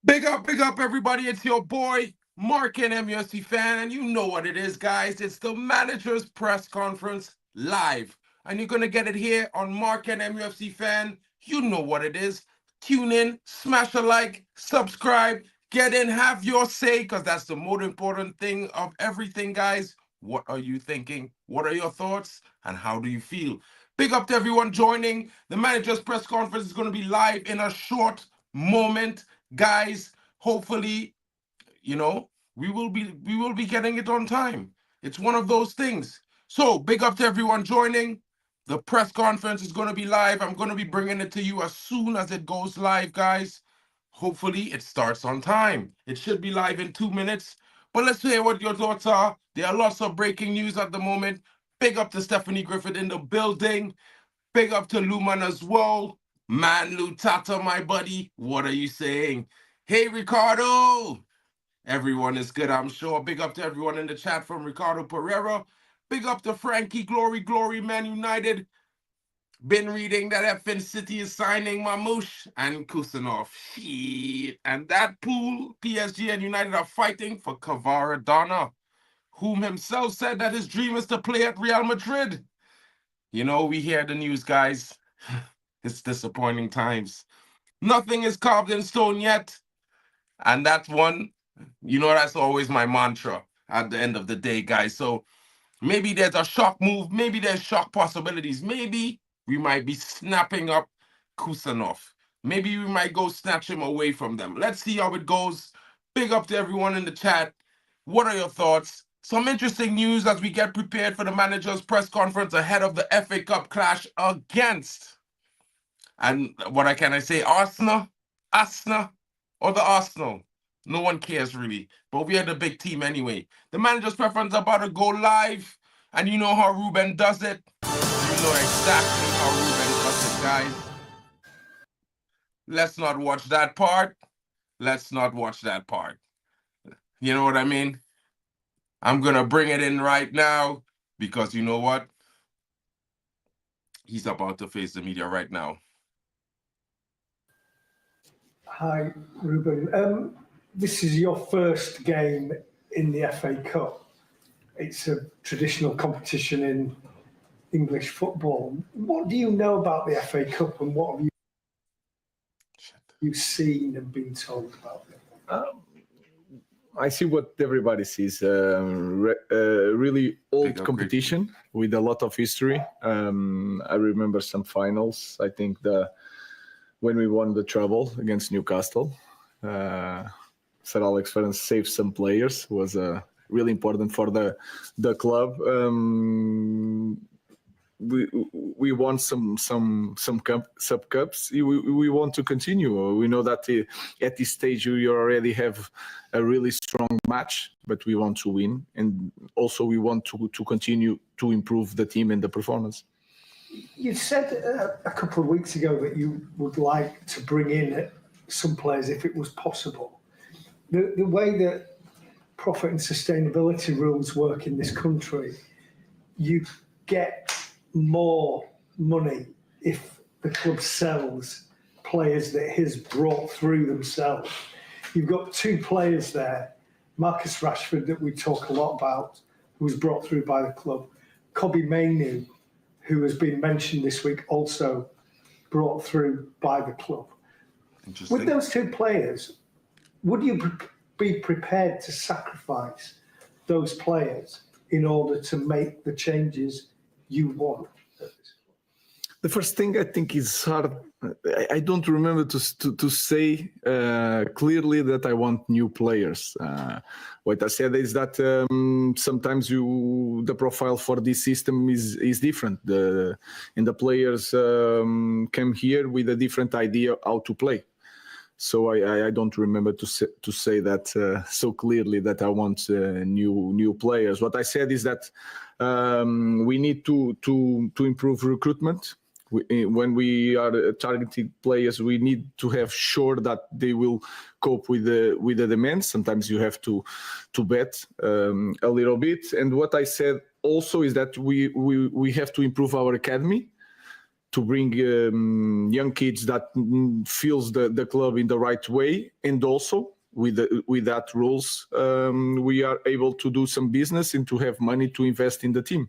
Big up, everybody. It's your boy, Mark and MUFC fan, and you know what it is, guys. It's the manager's press conference live. And you're going to get it here on Mark and MUFC fan. You know what it is. Tune in, smash a like, subscribe, get in, have your say, because that's the most important thing of everything, guys. What are you thinking? What are your thoughts? And how do you feel? Big up to everyone joining. The manager's press conference is going to be live in a short moment. Guys, hopefully, we will be getting it on time. It's one of those things. So big up to everyone joining. The press conference is going to be live. I'm going to be bringing it to you as soon as it goes live, guys. Hopefully it starts on time. It should be live in 2 minutes. But let's hear what your thoughts are. There are lots of breaking news at the moment. Big up to Stephanie Griffith in the building. Big up to Luman as well. Man, Lutata, my buddy, what are you saying? Hey, Ricardo. Everyone is good, I'm sure. Big up to everyone in the chat from Ricardo Pereira. Big up to Frankie, glory, Man United. Been reading that FN City is signing Mamouche and Kusanov. Shit. And that pool, PSG and United are fighting for Kvaradona, whom himself said that his dream is to play at Real Madrid. You know, we hear the news, guys. It's disappointing times. Nothing is carved in stone yet. And that's one, that's always my mantra at the end of the day, guys. So maybe there's a shock move. Maybe there's shock possibilities. Maybe we might be snapping up Kusanov. Maybe we might go snatch him away from them. Let's see how it goes. Big up to everyone in the chat. What are your thoughts? Some interesting news as we get prepared for the manager's press conference ahead of the FA Cup clash against, and what can I say, Arsenal, or the Arsenal? No one cares really, but we are the big team anyway. The manager's preference about to go live, and you know how Ruben does it. You know exactly how Ruben does it, guys. Let's not watch that part. Let's not watch that part. You know what I mean? I'm going to bring it in right now because you know what? He's about to face the media right now. Hi, Ruben. This is your first game in the FA Cup. It's a traditional competition in English football. What do you know about the FA Cup and what have you seen and been told about it? I see what everybody sees. Really old competition with a lot of history. I remember some finals. I think when we won the treble against Newcastle, Sir Alex Ferguson saved some players. Was really important for the club. We won some sub cups. We want to continue. We know that at this stage you already have a really strong match, but we want to win, and also we want to continue to improve the team and the performance. You said a couple of weeks ago that you would like to bring in some players if it was possible. The way that profit and sustainability rules work in this country, you get more money if the club sells players that he's brought through themselves. You've got two players there, Marcus Rashford, that we talk a lot about, who was brought through by the club, Kobbie Mainoo, who has been mentioned this week, also brought through by the club. With those two players, would you be prepared to sacrifice those players in order to make the changes you want? The first thing I think is hard. I don't remember to say clearly that I want new players. What I said is that sometimes the profile for this system is different. And the players came here with a different idea how to play. So I don't remember to say that so clearly that I want new players. What I said is that we need to improve recruitment. When we are targeting players, we need to have sure that they will cope with the demands. Sometimes you have to bet a little bit. And what I said also is that we have to improve our academy. to bring young kids that feels the club in the right way, and also with that rules, we are able to do some business and to have money to invest in the team.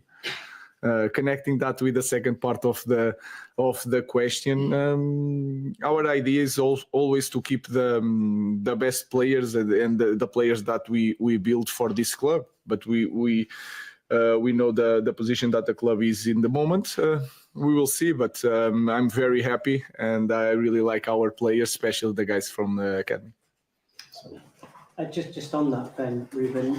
Connecting that with the second part of the question, our idea is always to keep the best players and the players that we build for this club. But we know the position that the club is in the moment. We will see, but I'm very happy, and I really like our players, especially the guys from the academy. Just on that then, Ruben,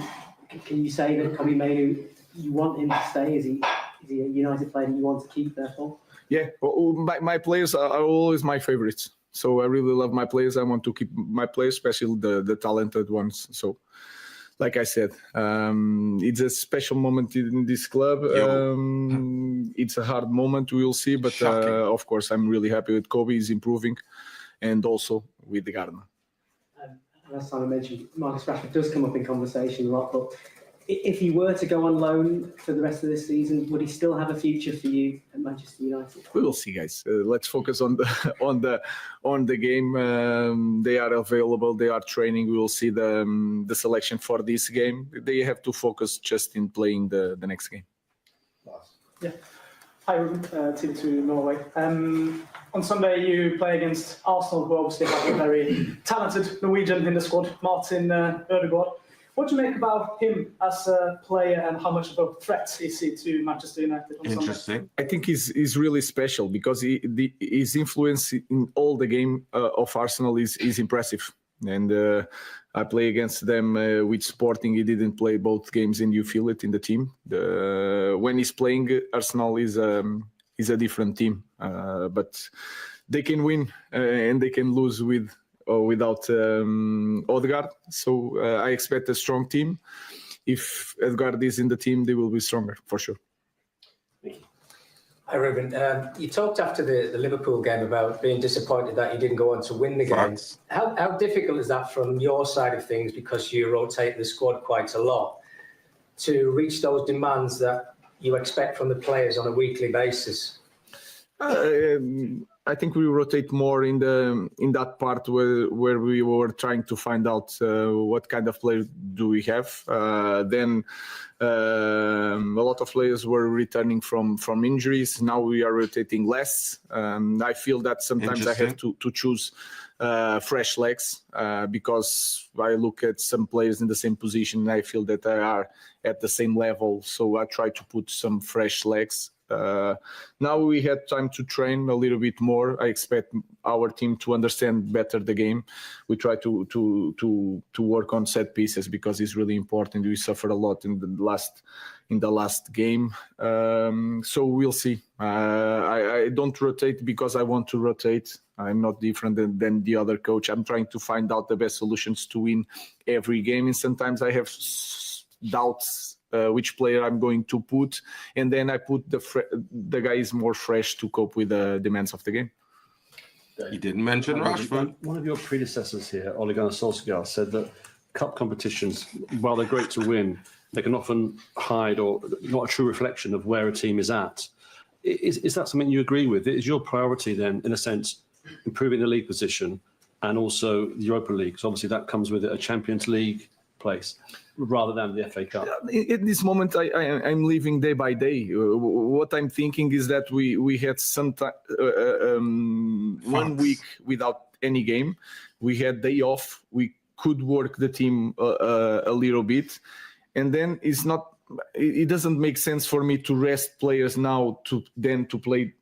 can you say that Kobbie Mainoo, you want him to stay? Is he a United player that you want to keep, therefore? Yeah, my players are always my favorites. So I really love my players. I want to keep my players, especially the talented ones. So, like I said, it's a special moment in this club. It's a hard moment, we will see. But of course, I'm really happy with Kobbie. He's improving. And also with the Gardner. Last time I mentioned Marcus Rashford does come up in conversation a lot, but if he were to go on loan for the rest of this season, would he still have a future for you at Manchester United? We will see, guys. Let's focus on the game. They are available. They are training. We will see the selection for this game. They have to focus just in playing the next game. Yeah. Hi, Ruben. Team 2 Norway. On Sunday, you play against Arsenal, who obviously have a very talented Norwegian in the squad, Martin Ødegaard. What do you make about him as a player, and how much of a threat is he to Manchester United on Interesting. Sunday? I think he's really special because his influence in all the game of Arsenal is impressive. And I play against them with Sporting. He didn't play both games, and you feel it in the team. When he's playing, Arsenal is a different team. But they can win and they can lose with or without Ødegaard. So I expect a strong team. If Ødegaard is in the team, they will be stronger for sure. Hi, Ruben. You talked after the Liverpool game about being disappointed that you didn't go on to win the game. How difficult is that from your side of things, because you rotate the squad quite a lot, to reach those demands that you expect from the players on a weekly basis? I think we rotate more in that part where we were trying to find out what kind of player do we have. Then a lot of players were returning from injuries. Now we are rotating less. I feel that sometimes I have to choose fresh legs because I look at some players in the same position and I feel that they are at the same level. So I try to put some fresh legs. Now we had time to train a little bit more. I expect our team to understand better the game. We try to work on set pieces because it's really important. We suffered a lot in the last game. So we'll see. I don't rotate because I want to rotate. I'm not different than the other coach. I'm trying to find out the best solutions to win every game. And sometimes I have doubts which player I'm going to put, and then I put the guys more fresh to cope with the demands of the game. You didn't mention Rashford. One of your predecessors here, Ole Gunnar Solskjaer, said that cup competitions, while they're great to win, they can often hide or not a true reflection of where a team is at. Is that something you agree with? Is your priority then, in a sense, improving the league position and also the Europa League? So obviously that comes with it, a Champions League place rather than the FA Cup. At this moment, I'm living day by day. What I'm thinking is that we had some 1 week without any game. We had day off. We could work the team a little bit, and then it doesn't make sense for me to rest players now to play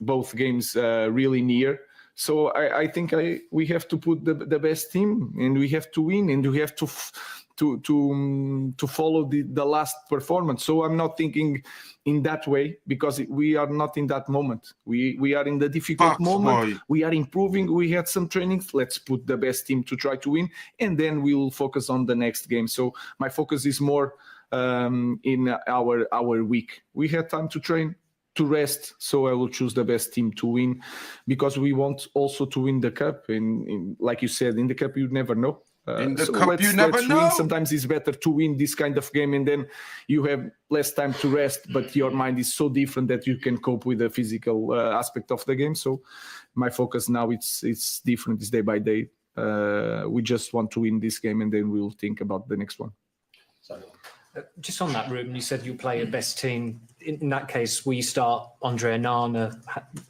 both games really near. So I think we have to put the best team, and we have to win, and we have to follow the last performance. So I'm not thinking in that way because we are not in that moment. We are in the difficult moment. Boy. We are improving. We had some trainings. Let's put the best team to try to win, and then we will focus on the next game. So my focus is more in our week. We had time to train to rest, so I will choose the best team to win, because we want also to win the cup. And like you said, in the cup you never know. In the So cup, you never let's know. win. Sometimes it's better to win this kind of game, and then you have less time to rest, but your mind is so different that you can cope with the physical aspect of the game. So my focus now, it's different. It's day by day. We just want to win this game, and then we'll think about the next one. Just on that, Ruben, you said you play your best team. In that case, will you start Andre Onana?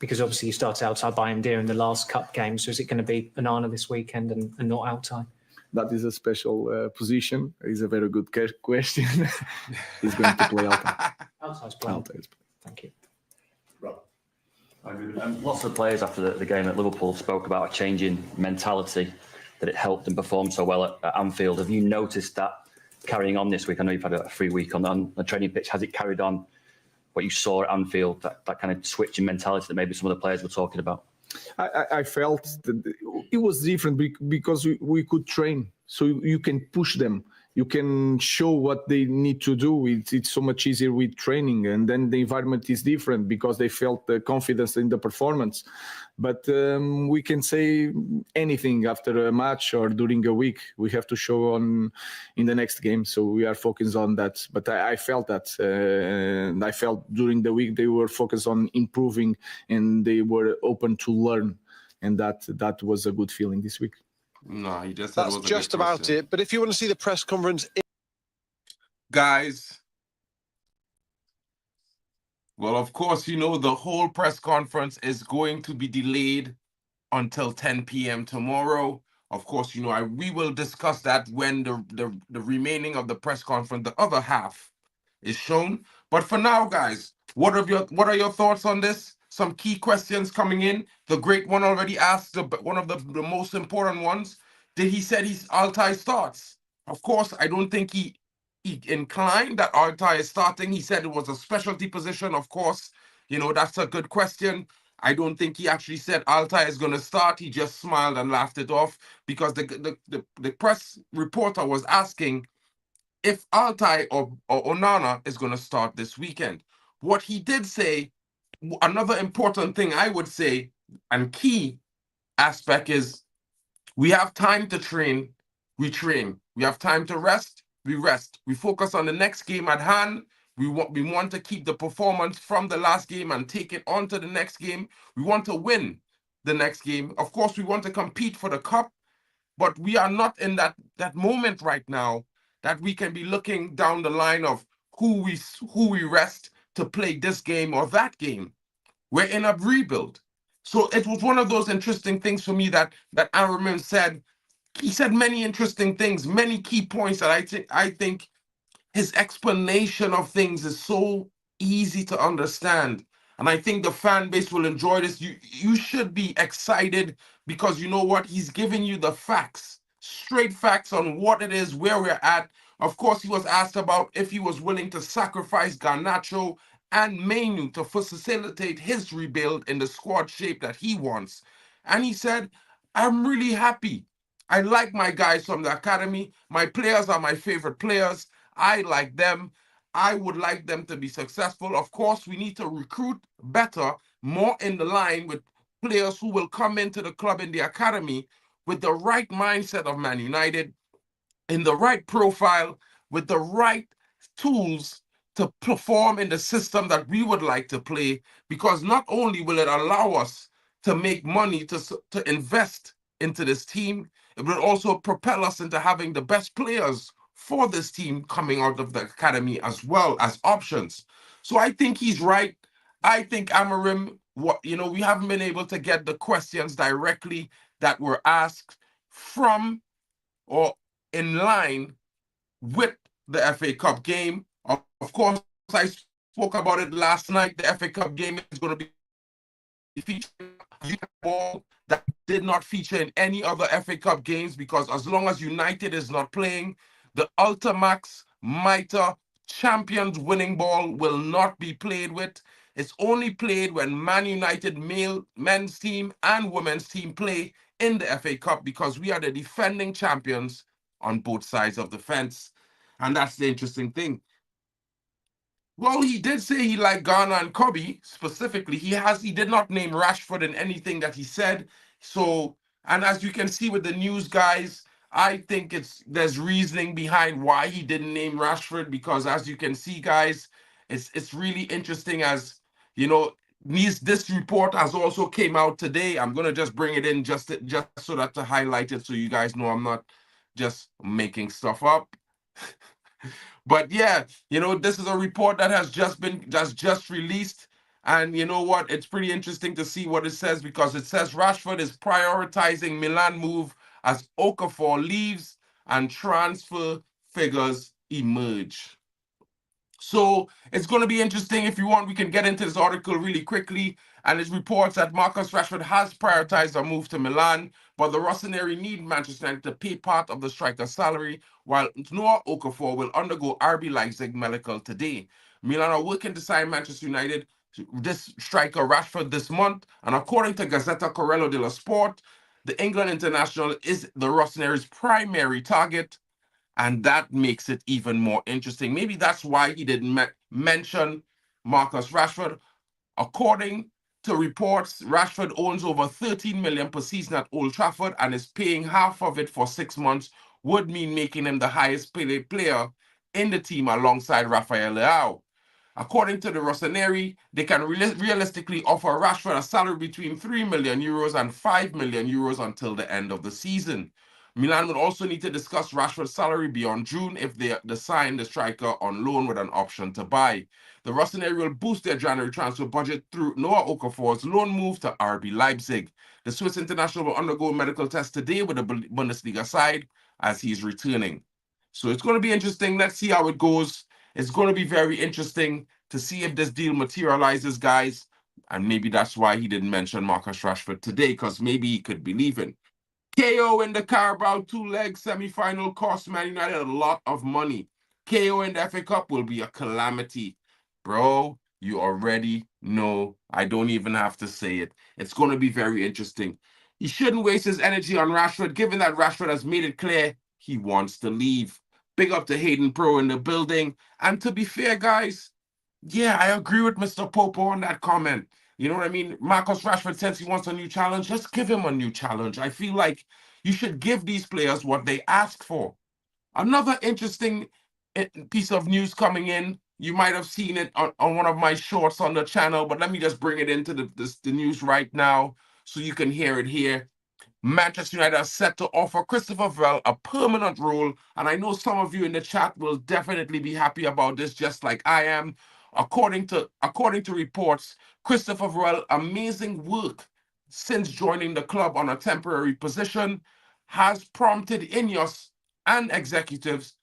Because obviously you started Altay Bayındır in the last cup game. So is it going to be Onana this weekend and not Altay? That is a special position. It's a very good question. He's going to play Altay. Altay's playing. Altay is playing. Thank you. Lots of the players after the game at Liverpool spoke about a change in mentality, that it helped them perform so well at Anfield. Have you noticed that carrying on this week? I know you've had a free week on the training pitch. Has it carried on what you saw at Anfield, that kind of switch in mentality that maybe some of the players were talking about? I felt that it was different because we could train, so you can push them, you can show what they need to do. It's so much easier with training, and then the environment is different because they felt the confidence in the performance. But we can say anything after a match or during a week. We have to show in the next game, so we are focused on that. But I felt that, and I felt during the week they were focused on improving and they were open to learn, and that was a good feeling this week. No, he just said That's it was a just good about question. it. But if you want to see the press conference, Guys, well, of course, you know, the whole press conference is going to be delayed until 10 p.m. tomorrow. Of course, you know, we will discuss that when the remaining of the press conference, the other half, is shown. But for now, guys, what are your thoughts on this? Some key questions coming in. The great one already asked one of the most important ones. He said Altay starts. Of course, I don't think he inclined that Altay is starting. He said it was a specialty position. Of course, you know, that's a good question. I don't think he actually said Altay is going to start. He just smiled and laughed it off because the press reporter was asking if Altay or Onana is going to start this weekend. What he did say, another important thing I would say, and key aspect is we have time to train, we train. We have time to rest, we rest. We focus on the next game at hand. We want to keep the performance from the last game and take it on to the next game. We want to win the next game. Of course, we want to compete for the cup, but we are not in that moment right now that we can be looking down the line of who we rest to play this game or that game. We're in a rebuild. So it was one of those interesting things for me that Amorim said. He said many interesting things, many key points that I think his explanation of things is so easy to understand. And I think the fan base will enjoy this. You should be excited because you know what? He's giving you the facts, straight facts on what it is, where we're at. Of course, he was asked about if he was willing to sacrifice Garnacho and Menu to facilitate his rebuild in the squad shape that he wants. And he said, I'm really happy. I like my guys from the academy. My players are my favorite players. I like them. I would like them to be successful. Of course, we need to recruit better, more in the line with players who will come into the club in the academy with the right mindset of Man United, in the right profile, with the right tools to perform in the system that we would like to play, because not only will it allow us to make money to invest into this team, it will also propel us into having the best players for this team coming out of the academy as well as options. So I think he's right. I think Amorim, we haven't been able to get the questions directly that were asked from or in line with the FA Cup game. Of course, I spoke about it last night. The FA Cup game is going to be featuring a ball that did not feature in any other FA Cup games, because as long as United is not playing, the Ultimax Mitre Champions winning ball will not be played with. It's only played when Man United men's team and women's team play in the FA Cup, because we are the defending champions on both sides of the fence. And that's the interesting thing. Well, he did say he liked Ghana and Kobe specifically. He did not name Rashford in anything that he said. So, and as you can see with the news, guys, I think there's reasoning behind why he didn't name Rashford, because as you can see, guys, it's really interesting. As you know, this report has also came out today. I'm gonna just bring it in just so that to highlight it, so you guys know I'm not just making stuff up. But yeah, this is a report that has just released. And you know what? It's pretty interesting to see what it says, because it says Rashford is prioritizing Milan move as Okafor leaves and transfer figures emerge. So it's going to be interesting. If you want, we can get into this article really quickly. And it reports that Marcus Rashford has prioritized a move to Milan, but the Rossoneri need Manchester United to pay part of the striker's salary, while Noah Okafor will undergo RB Leipzig medical today. Milan are working to sign Manchester United, this striker Rashford, this month. And according to Gazzetta Corriere dello Sport, the England international is the Rossoneri's primary target. And that makes it even more interesting. Maybe that's why he didn't mention Marcus Rashford. According to reports, Rashford owns over 13 million per season at Old Trafford, and is paying half of it for 6 months, would mean making him the highest paid player in the team alongside Rafael Leao. According to the Rossoneri, they can realistically offer Rashford a salary between 3 million euros and 5 million euros until the end of the season. Milan would also need to discuss Rashford's salary beyond June if they sign the striker on loan with an option to buy. The Rossoneri will boost their January transfer budget through Noah Okafor's loan move to RB Leipzig. The Swiss international will undergo a medical test today with the Bundesliga side as he's returning. So it's going to be interesting. Let's see how it goes. It's going to be very interesting to see if this deal materializes, guys. And maybe that's why he didn't mention Marcus Rashford today, because maybe he could be leaving. KO in the Carabao two-leg semi-final cost Man United a lot of money. KO in the FA Cup will be a calamity. Bro, you already know. I don't even have to say it. It's going to be very interesting. He shouldn't waste his energy on Rashford, given that Rashford has made it clear he wants to leave. Big up to Hayden Pro in the building. And to be fair, guys, yeah, I agree with Mr. Popo on that comment. You know what I mean? Marcus Rashford says he wants a new challenge. Let's give him a new challenge. I feel like you should give these players what they ask for. Another interesting piece of news coming in. You might have seen it on one of my shorts on the channel, but let me just bring it into the news right now so you can hear it here. Manchester United are set to offer Christopher Vell a permanent role, and I know some of you in the chat will definitely be happy about this, just like I am. According to reports, Christopher Vell, amazing work since joining the club on a temporary position, has prompted Ineos and executives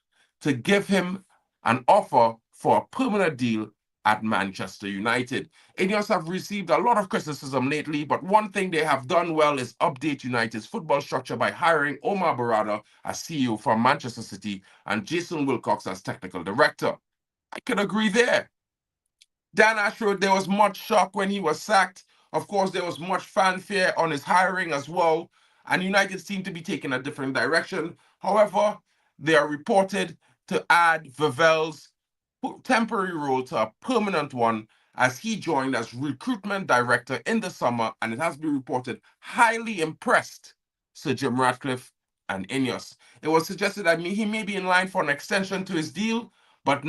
to give him an offer for a permanent deal at Manchester United. Ineos have received a lot of criticism lately, but one thing they have done well is update United's football structure by hiring Omar Barada as CEO from Manchester City and Jason Wilcox as technical director. I can agree there. Dan Ashworth, there was much shock when he was sacked. Of course, there was much fanfare on his hiring as well, and United seemed to be taking a different direction. However, they are reported to add Vell's temporary role to a permanent one, as he joined as recruitment director in the summer, and it has been reported highly impressed Sir Jim Ratcliffe and Ineos. It was suggested that he may be in line for an extension to his deal, but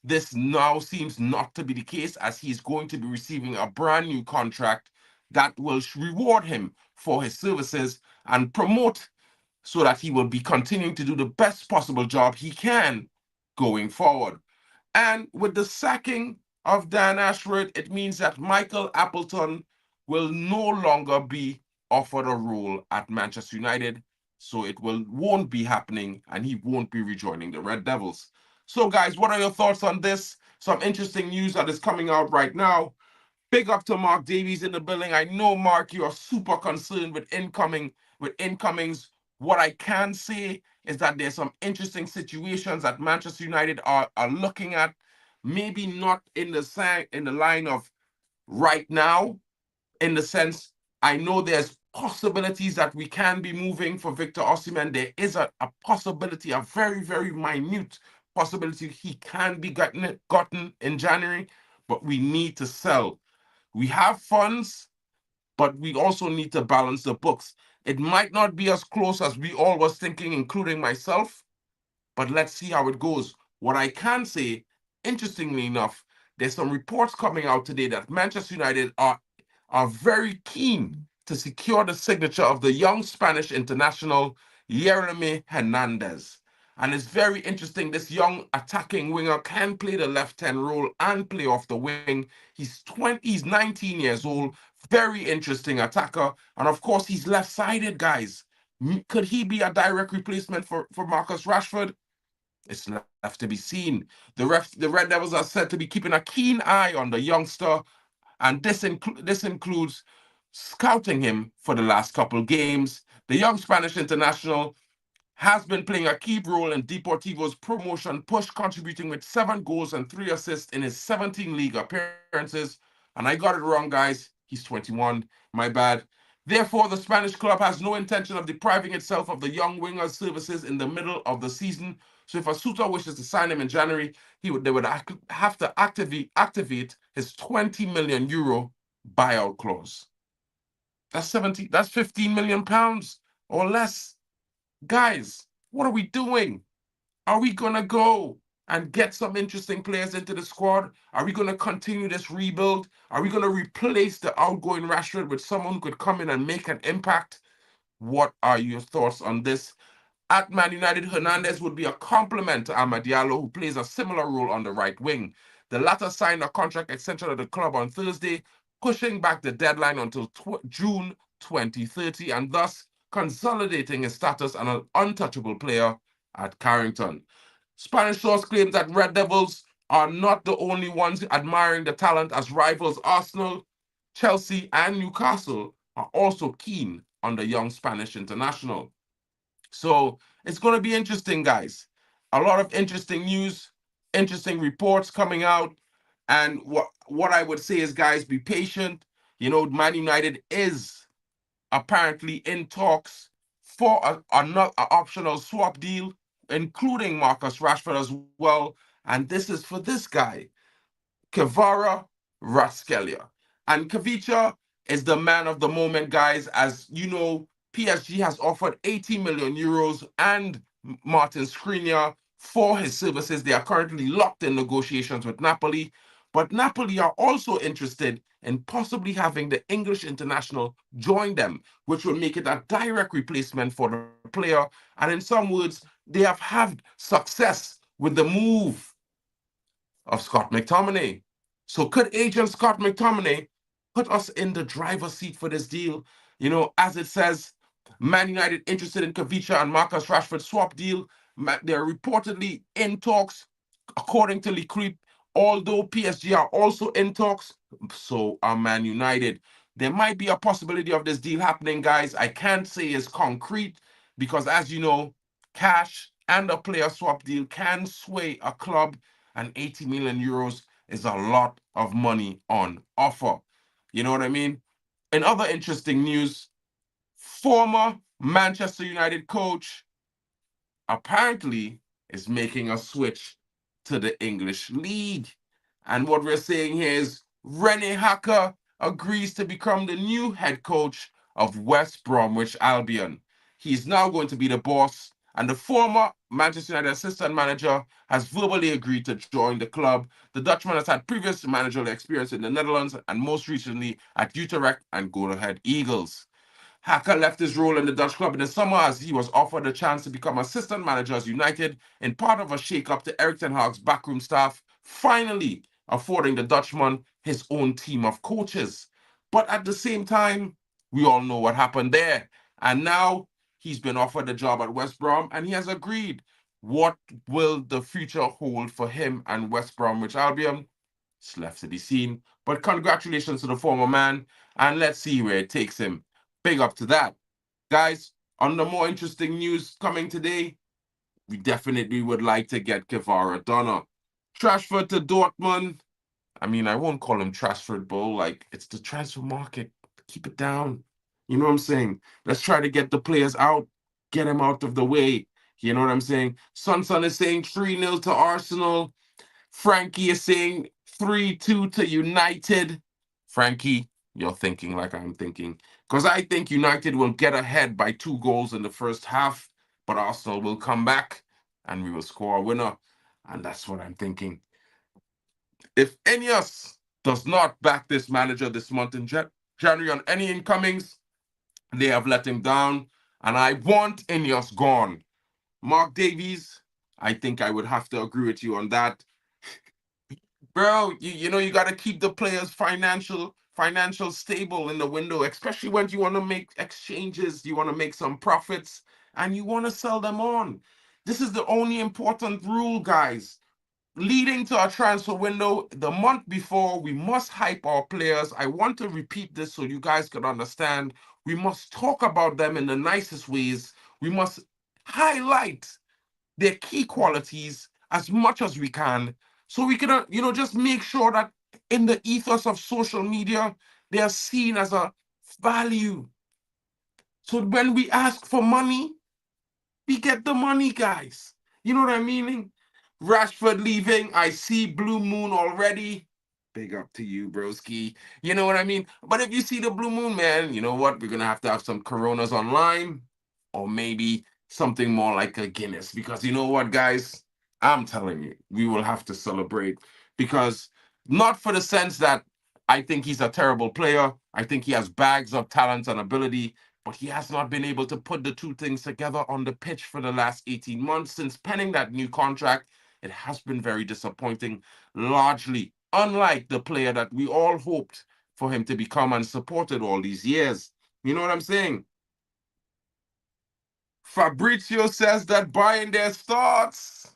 this seems not to be the case, as he's going to be receiving a brand new contract that will reward him for his services and promote, so that he will be continuing to do the best possible job he can going forward. And with the sacking of Dan Ashworth, it means that Michael Appleton will no longer be offered a role at Manchester United. So it won't be happening, and he won't be rejoining the Red Devils. So guys, what are your thoughts on this? Some interesting news that is coming out right now. Big up to Mark Davies in the building. I know, Mark, you are super concerned with incomings. What I can say is that there's some interesting situations that Manchester United are looking at. Maybe not in the line of right now, in the sense, I know there's possibilities that we can be moving for Victor Osimhen. There is a possibility, a very, very minute possibility he can be gotten in January, but we need to sell. We have funds, but we also need to balance the books. It might not be as close as we all was thinking, including myself, but let's see how it goes. What I can say, interestingly enough, there's some reports coming out today that Manchester United are very keen to secure the signature of the young Spanish international Yeremy Hernandez. And it's very interesting. This young attacking winger can play the left 10 role and play off the wing. He's 19 years old, very interesting attacker. And of course, he's left-sided, guys. Could he be a direct replacement for Marcus Rashford? It's left to be seen. The Red Devils are said to be keeping a keen eye on the youngster, and this includes scouting him for the last couple games. The young Spanish international has been playing a key role in Deportivo's promotion push, contributing with 7 goals and 3 assists in his 17 league appearances. And I got it wrong, guys. He's 21. My bad. Therefore, the Spanish club has no intention of depriving itself of the young winger's services in the middle of the season. So if a suitor wishes to sign him in January, they would have to activate his 20 million euro buyout clause. That's 15 million pounds or less. Guys, what are we doing? Are we gonna go and get some interesting players into the squad? Are we gonna continue this rebuild? Are we gonna replace the outgoing Rashford with someone who could come in and make an impact? What are your thoughts on this? At Man United, Hernandez would be a complement to Amad Diallo, who plays a similar role on the right wing. The latter signed a contract extension at the club on Thursday, pushing back the deadline until June 2030, and thus consolidating his status as an untouchable player at Carrington. Spanish source claims that Red Devils are not the only ones admiring the talent, as rivals Arsenal, Chelsea, and Newcastle are also keen on the young Spanish international. So it's going to be interesting, guys. A lot of interesting news, interesting reports coming out. And what I would say is, guys, be patient. You know, Man United is apparently in talks for an optional swap deal, including Marcus Rashford as well. And this is for this guy, Kvara Ratskelia. And Kavicha is the man of the moment, guys. As you know, PSG has offered 80 million euros and Martin Skriniar for his services. They are currently locked in negotiations with Napoli, but Napoli are also interested in possibly having the English international join them, which will make it a direct replacement for the player. And in some words, they have had success with the move of Scott McTominay. So could agent Scott McTominay put us in the driver's seat for this deal? You know, as it says, Man United interested in Kavicha and Marcus Rashford swap deal. They're reportedly in talks, according to L'Equipe. Although PSG are also in talks, so are Man United. There might be a possibility of this deal happening, guys. I can't say it's concrete because, as you know, cash and a player swap deal can sway a club, and 80 million euros is a lot of money on offer. You know what I mean? In other interesting news, former Manchester United coach apparently is making a switch to the English League. And what we're saying here is Rene Hacker agrees to become the new head coach of West Bromwich Albion. He's now going to be the boss, and the former Manchester United assistant manager has verbally agreed to join the club. The Dutchman has had previous managerial experience in the Netherlands and most recently at Utrecht and Go Ahead Eagles. Hacker left his role in the Dutch club in the summer as he was offered a chance to become assistant manager at United in part of a shake-up to Erik ten Hag's backroom staff, finally affording the Dutchman his own team of coaches. But at the same time, we all know what happened there. And now he's been offered a job at West Brom and he has agreed. What will the future hold for him and West Bromwich Albion? It's left to be seen. But congratulations to the former man, and let's see where it takes him. Big up to that. Guys, on the more interesting news coming today, we definitely would like to get Kvara Donner. Trashford to Dortmund. I mean, I won't call him Trashford Bull. Like, it's the transfer market. Keep it down. You know what I'm saying? Let's try to get the players out, get them out of the way. You know what I'm saying? Son is saying 3-0 to Arsenal. Frankie is saying 3-2 to United. Frankie, you're thinking like I'm thinking. Because I think United will get ahead by 2 goals in the first half, but Arsenal will come back and we will score a winner. And that's what I'm thinking. If Ineos does not back this manager this month in January on any incomings, they have let him down. And I want Ineos gone. Mark Davies, I think I would have to agree with you on that. Bro, you know you got to keep the players financial stable in the window, especially when you want to make exchanges, you want to make some profits, and you want to sell them on. This is the only important rule, guys. Leading to our transfer window, the month before, we must hype our players. I want to repeat this so you guys can understand. We must talk about them in the nicest ways. We must highlight their key qualities as much as we can, so we can, just make sure that in the ethos of social media, they are seen as a value. So when we ask for money, we get the money, guys. You know what I mean? Rashford leaving, I see Blue Moon already. Big up to you, broski. You know what I mean? But if you see the Blue Moon, man, you know what? We're going to have some Coronas online, or maybe something more like a Guinness. Because you know what, guys? I'm telling you, we will have to celebrate. Because not for the sense that I think he's a terrible player. I think he has bags of talent and ability, but he has not been able to put the two things together on the pitch for the last 18 months. Since penning that new contract, it has been very disappointing, largely unlike the player that we all hoped for him to become and supported all these years. You know what I'm saying? Fabrizio says that Bayern their thoughts.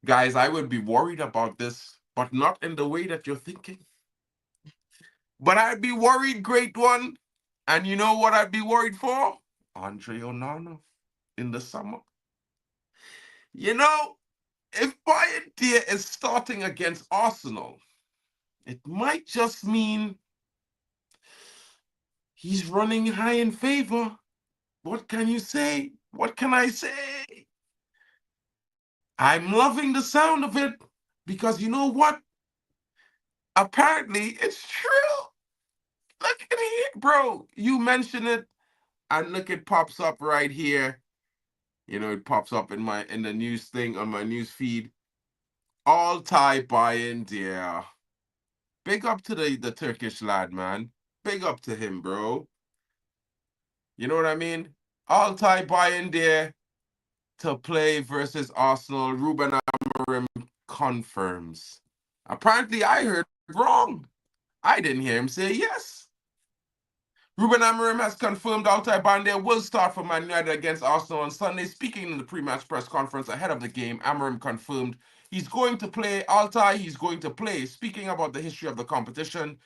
Guys, I would be worried about this, but not in the way that you're thinking. But I'd be worried, great one. And you know what I'd be worried for? Andre Onana in the summer. You know, if Bayern is starting against Arsenal, it might just mean he's running high in favor. What can you say? What can I say? I'm loving the sound of it because you know what? Apparently, it's true. Look at it, bro. You mention it, and look, it pops up right here. You know, it pops up in the news thing on my news feed. Altay Bayern, yeah. Big up to the Turkish lad, man. Big up to him, bro. You know what I mean? Altay Bayern there to play versus Arsenal. Ruben Amorim confirms. Apparently, I heard wrong. I didn't hear him say yes. Ruben Amorim has confirmed Altay Bayern will start for Man United against Arsenal on Sunday. Speaking in the pre-match press conference ahead of the game, Amorim confirmed he's going to play. Altay, he's going to play. Speaking about the history of the competition,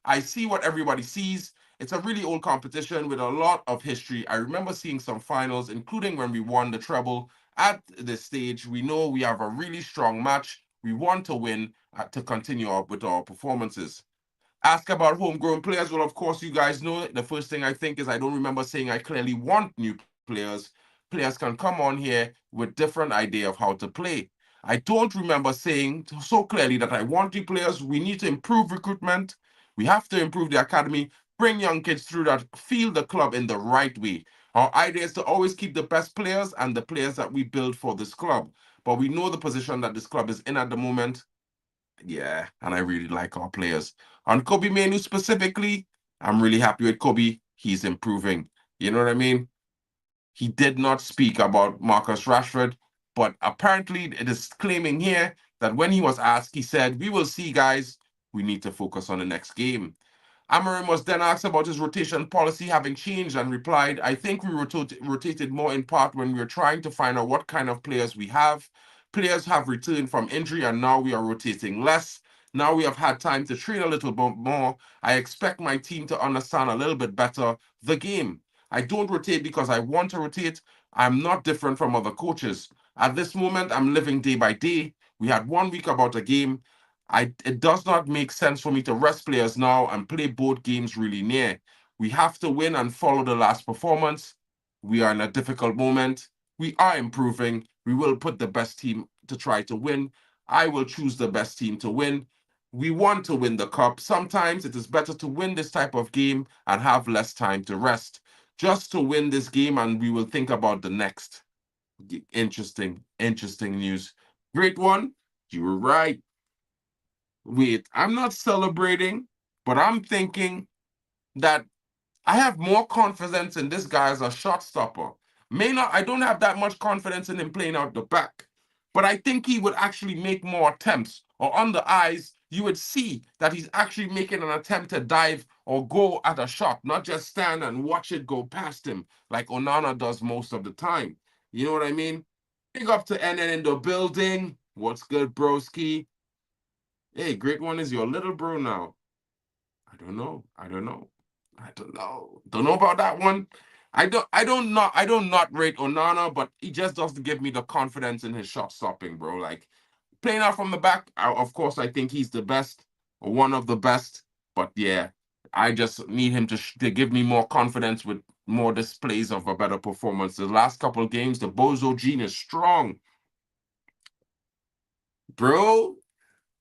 I see what everybody sees. It's a really old competition with a lot of history. I remember seeing some finals, including when we won the treble. At this stage, we know we have a really strong match. We want to win to continue up with our performances. Ask about homegrown players. Well, of course, you guys know it. The first thing I think is I don't remember saying I clearly want new players. Players can come on here with different idea of how to play. I don't remember saying so clearly that I want new players. We need to improve recruitment. We have to improve the academy, bring young kids through that, feel the club in the right way. Our idea is to always keep the best players and the players that we build for this club. But we know the position that this club is in at the moment. Yeah, and I really like our players. On Kobe Manu specifically, I'm really happy with Kobe. He's improving. You know what I mean? He did not speak about Marcus Rashford, but apparently it is claiming here that when he was asked, he said, "We will see, guys. We need to focus on the next game." Amorim was then asked about his rotation policy having changed and replied, "I think we rotated more in part when we were trying to find out what kind of players we have. Players have returned from injury and now we are rotating less. Now we have had time to train a little bit more. I expect my team to understand a little bit better the game. I don't rotate because I want to rotate. I'm not different from other coaches. At this moment, I'm living day by day. We had 1 week about a game. It does not make sense for me to rest players now and play both games really near. We have to win and follow the last performance. We are in a difficult moment. We are improving. We will put the best team to try to win. I will choose the best team to win. We want to win the cup. Sometimes it is better to win this type of game and have less time to rest. Just to win this game, and we will think about the next. Interesting news. Great one. You were right. Wait, I'm not celebrating, but I'm thinking that I have more confidence in this guy as a shot stopper. I don't have that much confidence in him playing out the back, but I think he would actually make more attempts. Or on the eyes, you would see that he's actually making an attempt to dive or go at a shot, not just stand and watch it go past him like Onana does most of the time. You know what I mean? Big up to NN in the building. What's good, broski? Hey, great one is your little bro now. I don't know about that one. I don't not rate Onana, but he just doesn't give me the confidence in his shot stopping, bro. Like playing out from the back, of course, I think he's the best or one of the best. But yeah, I just need him to give me more confidence with more displays of a better performance. The last couple of games, the Bozo gene is strong, bro.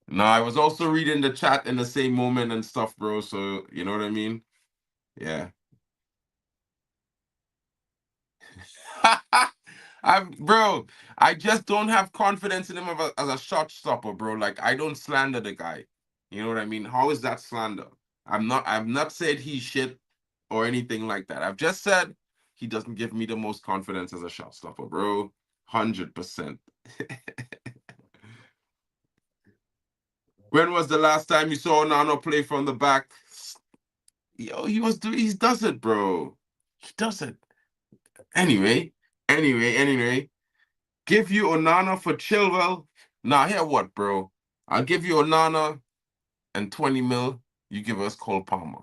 No, I was also reading the chat in the same moment and stuff, bro. So you know what I mean? Yeah. Bro, I just don't have confidence in him as a shot stopper, bro. Like I don't slander the guy. You know what I mean? How is that slander? I've not said he's shit or anything like that. I've just said he doesn't give me the most confidence as a shot stopper, bro. 100%. When was the last time you saw Nano play from the back? Yo, he does it, bro. He does it. Anyway. Give you Onana for Chilwell. Nah, here what, bro? I'll give you Onana and 20 mil. You give us Cole Palmer.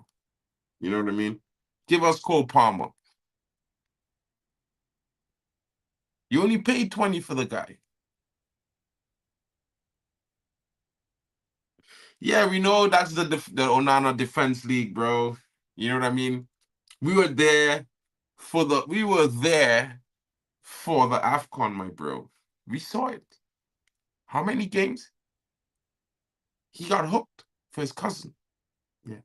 You know what I mean? Give us Cole Palmer. You only paid 20 for the guy. Yeah, we know that's the Onana Defense League, bro. You know what I mean? We were there for the AFCON, my bro. We saw it. How many games? He got hooked for his cousin. Yeah.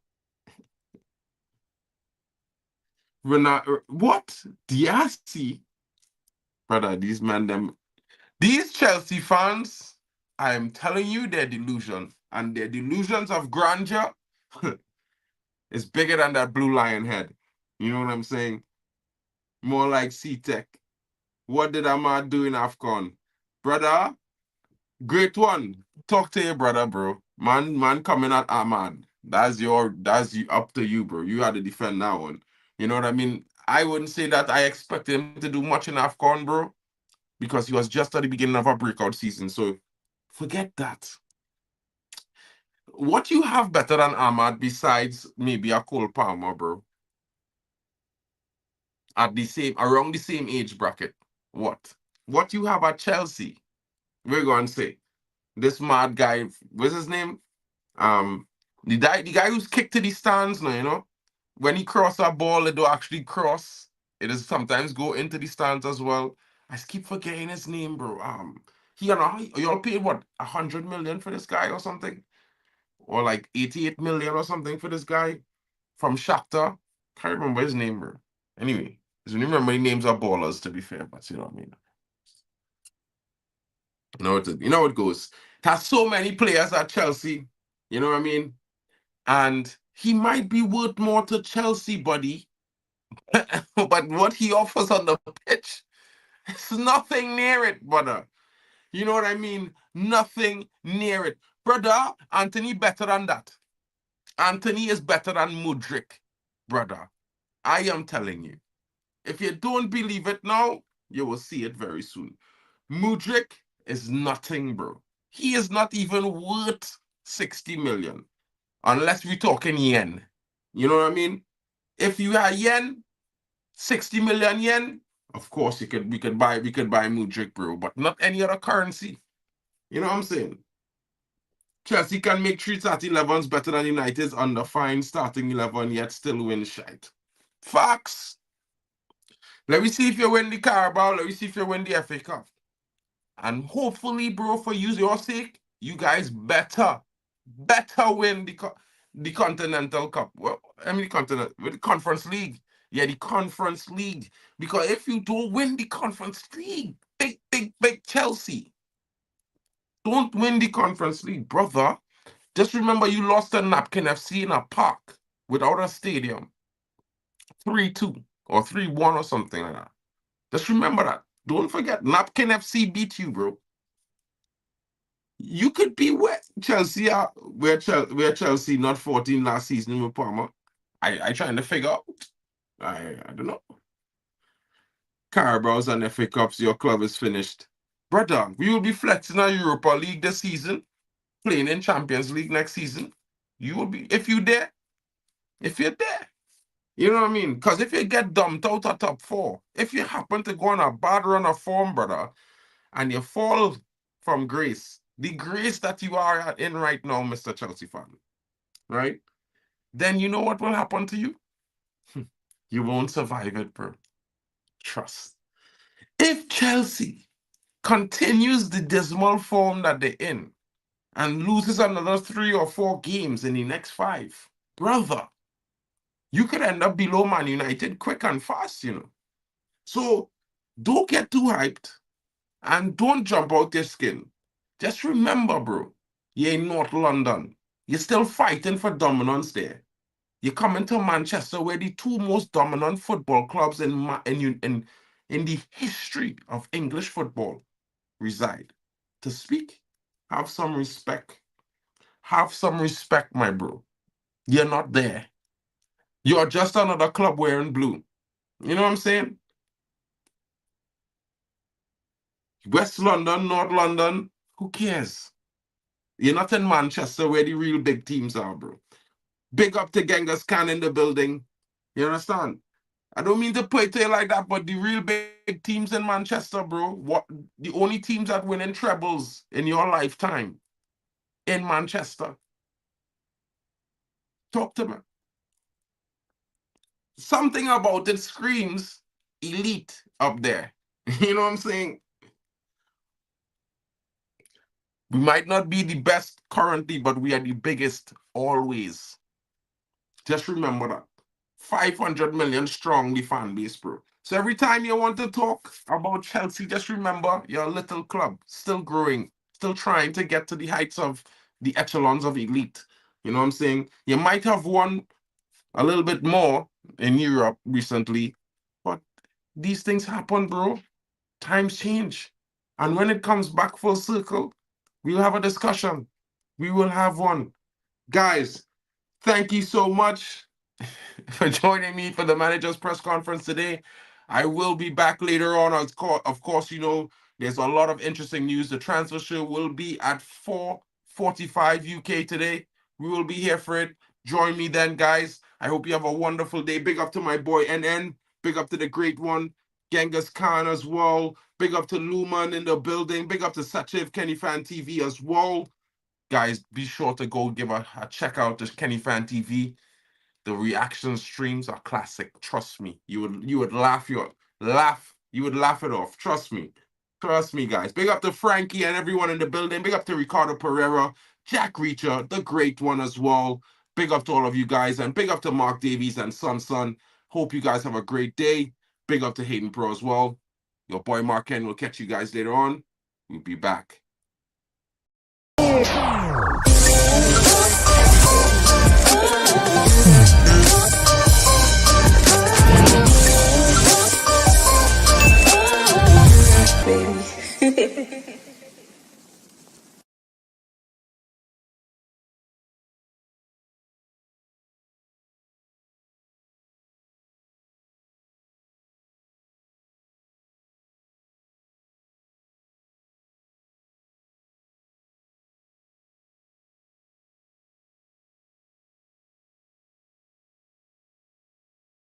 What? Diassi? Brother, these Chelsea fans, I am telling you, their delusion. And their delusions of grandeur is bigger than that blue lion head. You know what I'm saying? More like C-Tech. What did Ahmad do in AFCON? Brother, great one. Talk to your brother, bro. Man coming at Ahmad. That's up to you, bro. You had to defend that one. You know what I mean? I wouldn't say that I expect him to do much in AFCON, bro, because he was just at the beginning of a breakout season. So forget that. What you have better than Ahmad besides maybe a Cole Palmer, bro? Around the same age bracket. What you have at Chelsea? We're going to say this mad guy. What's his name? The guy who's kicked to the stands now. You know, when he cross a ball, it do actually cross. It is sometimes go into the stands as well. I keep forgetting his name, bro. Y'all paid what 100 million for this guy or something, or like 88 million or something for this guy from Shakhtar. Can't remember his name, bro. Anyway, I don't remember the names of ballers, to be fair, but you know what I mean. You know it goes. It has so many players at Chelsea, you know what I mean? And he might be worth more to Chelsea, buddy. But what he offers on the pitch, it's nothing near it, brother. You know what I mean? Nothing near it. Brother, Anthony better than that. Anthony is better than Mudryk, brother. I am telling you. If you don't believe it now, you will see it very soon. Mudryk is nothing, bro. He is not even worth 60 million. Unless we're talking yen. You know what I mean? If you are yen, 60 million yen, of course we could buy Mudryk, bro, but not any other currency. You know what I'm saying? Chelsea can make 3 starting 11s better than United's under fine starting 11, yet still win shite. Facts. Let me see if you win the Carabao. Let me see if you win the FA Cup. And hopefully, bro, for your sake, you guys better win the Continental Cup. Well, I mean the Conference League. Yeah, the Conference League. Because if you don't win the Conference League, big Chelsea don't win the Conference League, brother. Just remember you lost to Napkin FC in a park without a stadium. 3-2 or 3-1 or something like that. Just remember that. Don't forget, Napkin FC beat you, bro. You could be where Chelsea are, where Chelsea not 14 last season with Palmer. I trying to figure out. I don't know. Carabao's and FA Cups, your club is finished. Brother, we will be flexing our Europa League this season, playing in Champions League next season. You will be, if you're there. You know what I mean? Because if you get dumped out of top 4, if you happen to go on a bad run of form, brother, and you fall from grace, the grace that you are in right now, Mr. Chelsea fan, right? Then you know what will happen to you? You won't survive it, bro. Trust. If Chelsea continues the dismal form that they're in and loses another 3 or 4 games in the next 5, brother, you could end up below Man United quick and fast, you know. So don't get too hyped and don't jump out your skin. Just remember, bro, you're in North London. You're still fighting for dominance there. You're coming to Manchester, where the 2 most dominant football clubs in the history of English football reside. To speak, have some respect. Have some respect, my bro. You're not there. You're just another club wearing blue. You know what I'm saying? West London, North London, who cares? You're not in Manchester where the real big teams are, bro. Big up to Genghis Khan in the building. You understand? I don't mean to put it to you like that, but the real big teams in Manchester, bro, what the only teams that win in trebles in your lifetime in Manchester. Talk to me. Something about it screams elite up there. You know what I'm saying? We might not be the best currently, but we are the biggest always. Just remember that. 500 million strong, the fan base, bro. So every time you want to talk about Chelsea, just remember you're a little club, still growing, still trying to get to the heights of the echelons of elite. You know what I'm saying? You might have won a little bit more in Europe recently, but these things happen, bro. Times change. And when it comes back full circle, we'll have a discussion. We will have one. Guys, thank you so much for joining me for the manager's press conference today. I will be back later on. Of course, you know, there's a lot of interesting news. The transfer show will be at 4:45 UK today. We will be here for it. Join me then, guys. I hope you have a wonderful day. Big up to my boy NN. Big up to the great one, Genghis Khan as well. Big up to Luman in the building. Big up to Sachiv Kenny Fan TV as well. Guys, be sure to go give a check out to Kenny Fan TV. The reaction streams are classic. Trust me. You would laugh you would laugh it off. Trust me. Trust me, guys. Big up to Frankie and everyone in the building. Big up to Ricardo Pereira, Jack Reacher, the great one as well. Big up to all of you guys, and big up to Mark Davies and Son. Hope you guys have a great day. Big up to Hayden Pro as well. Your boy Mark Ken will catch you guys later on. We'll be back. Baby.